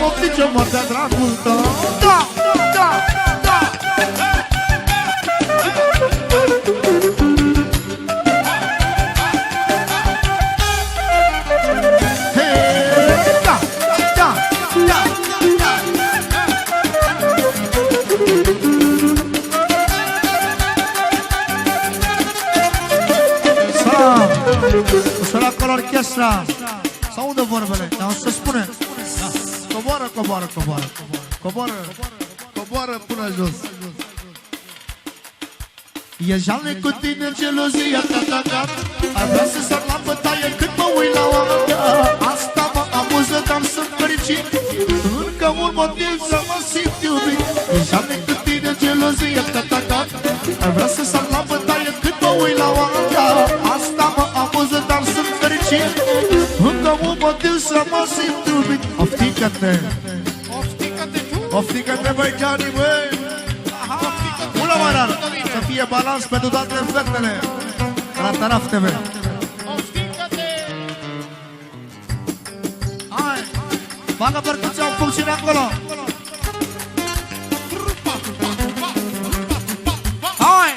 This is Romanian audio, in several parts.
optice, moartea dragul tău. Da, da, da. Ușor acolo orchestra. S-audă vorbele, dar o să spune. Coboară, coboară, coboară. Coboară, coboară până jos. E jalnic cu tine, gelozia te-a atacat. Ar vrea să sar la bătaie când mă uit la oameni. Asta mă amuză, dar sunt fericit. Încă un motiv să mă simt iubit. E jalnic cu tine, gelozia te-a atacat. Ar vrea să sar la bătaie când mă uit la oameni. Asta mă amuză, dar sunt fericit. Încă un motiv să mă simt iubit. Oftică-te, oftică-te, băi, Gianni, băi. Una mai rar, să fie balans pentru toate efectele la Taraf TV. Hai, bagă percuția în funcțiune acolo. Hai!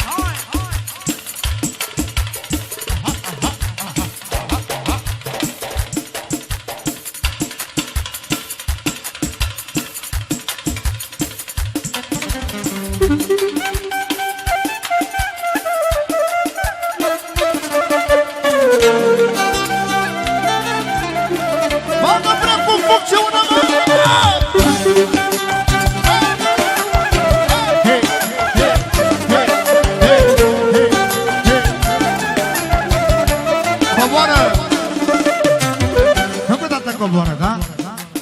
Coboară, da?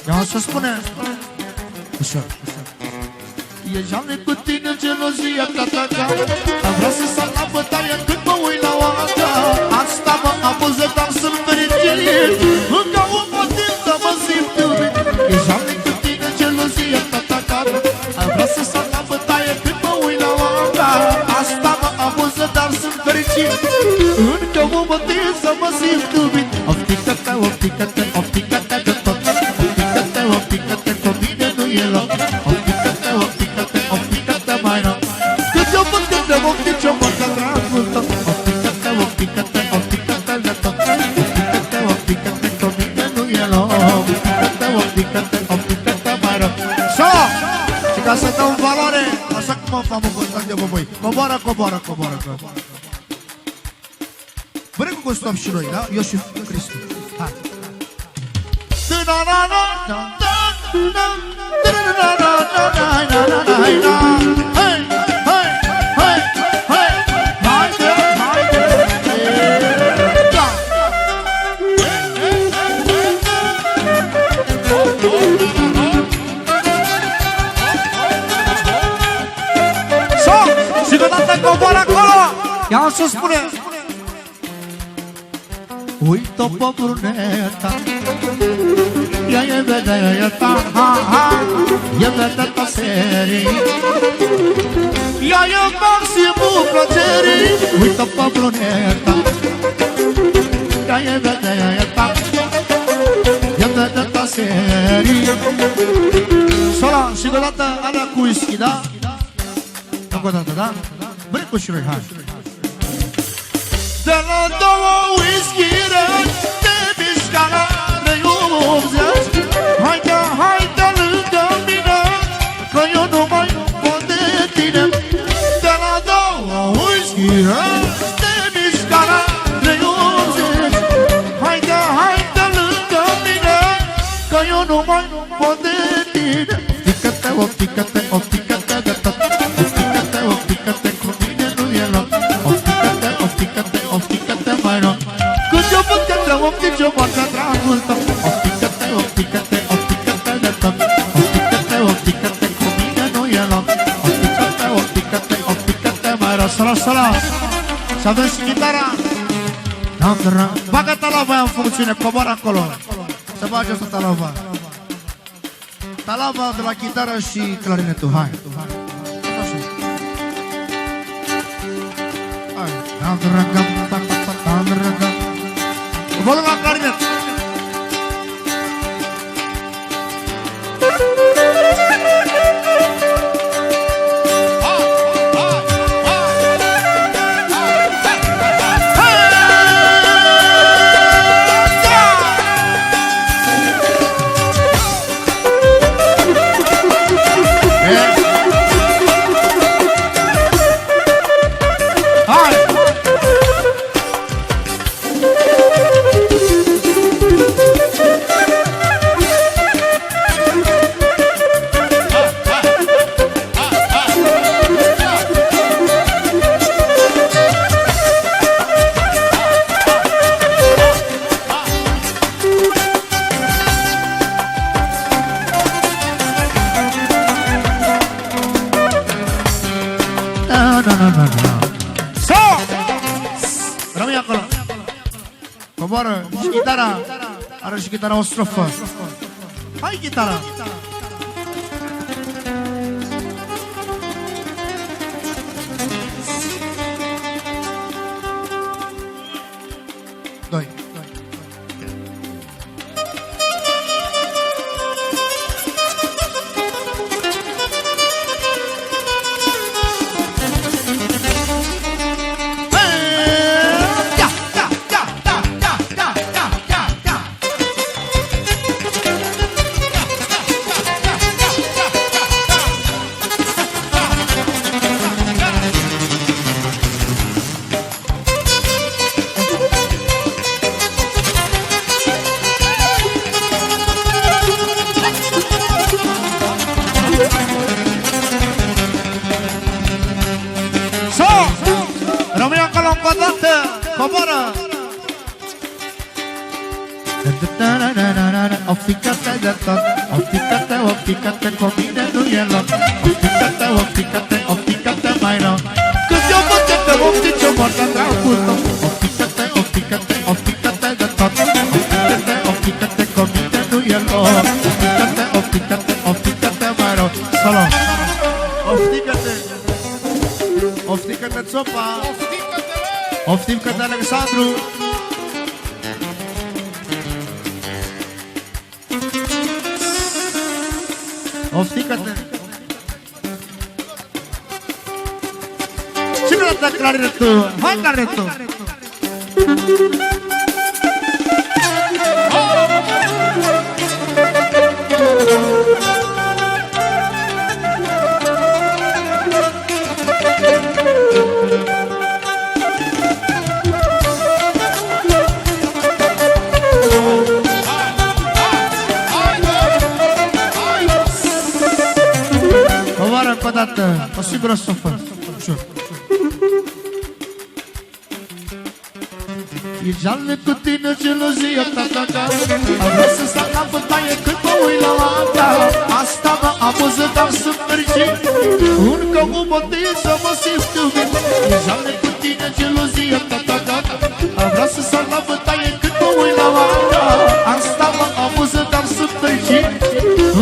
Ia o să spune. Ușor. E jalnic cu tine, gelozia te-a atacat. Am vrea să sar la bătaie când mă uit la oameni. Asta mă amuză, dar sunt fericit. Încă un motiv să mă simt iubit. E jalnic cu tine, gelozia te-a atacat. Am vrea să sar la bătaie când mă uit la oameni. Asta mă amuză, dar sunt fericit. Încă un motiv să mă simt iubit. Oftică-te, oftică-te, oftică-te de tot. Oftică-te, oftică-te, cu mine nu e loc. Oftică-te, oftică-te, oftică-te mai rău. Cât eu văd când te oftici, eu mă că dragul tău. Oftică-te, oftică-te, oftică-te de tot. Oftică-te, oftică-te, cu mine nu e loc. Oftică-te, oftică-te, oftică-te mai rău. So! Și ca să dăm valoare, așa cum am făcut Constant de Boboi. Coboară, coboară, coboară, coboară. Vrem cu stop și noi, da? Eu și Cristi. Hai! Și că dată coboară acolo! Ia să spune! Uită pe bruneta, ea e vedeta, ha-ha, e vedeta serii. Ea e maximul plăcerii. Uită pe bruneta, ea e vedeta, e vedeta serii. Sola, și deodată alea cu whisky, da? Încă o dată, da? Vreau și noi, hai! De la două whisky-uri te mișca la 80. Haide lângă mine, că eu nu mai pot de tine. De la două whisky-uri te mișca la 80. Haide lângă mine, că eu nu mai pot de tine. Oftică-te, oftică-te, oftică-te de tot. Oftică-te, oftică-te, cu mine nu e loc. Oftică-te, oftică-te, oftică-te mai rău. Când eu văd că te oftici, eu moartea dragul tău. Oftică-te, oftică-te, oftică-te de tot. Oftică-te, oftică-te, cu mine nu e loc. Oftică-te, oftică-te, oftică-te mai rău. Săra, săra. Și avem și chitara. Bagă talava în funcțiune, coboară acolo. Să bage asta talava. Talava de la chitară și clarinetul, hai. Volum la clarinet. Coboară și chitara. Are și chitara o strofă. Hai chitara. Doi. Rămâi acolo încă o dată, coboră! Oftică-te de tot, oftică-te, oftică-te, cu mine nu e loc. Oftică-te, oftică-te, oftică-te mai rău. Când eu văd că te oftici, eu mor de dragul tău. Oftică-te, oftică-te, oftică-te de tot. Oftică-te, oftică-te, cu mine nu e loc. Oftică-te, oftică-te, oftică-te mai rău. Solo! Oftică-te! Oftică-te, țopa! Oftică-te, Alexandru! Oftică-te! Cine dă clarinetul? Hai clarinetul! Coboară încă o dată, o singură sofă. E jalne cu tine, gelozia ta. Am vrut să stau la bătaie când mă uit la alta. Asta mă amuză, dar sunt fericit. Încă un motiv să mă simt iubit. E jalne cu tine, gelozia ta. Am vrut să stau la bătaie când mă uit la alta. Asta mă amuză, dar sunt fericit.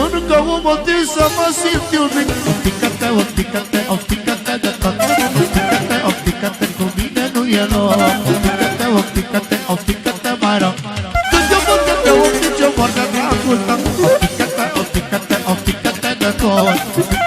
Încă un motiv să mă simt iubit. Oftică-te, oftică-te, oftică-te de tot. Oftică-te, oftică-te, cu mine nu e loc. Oftică-te, oftică-te, oftică-te mai rău. Când eu văd că te oftici, eu mor de dragul tău. Oftică-te, oftică-te, oftică-te de tot.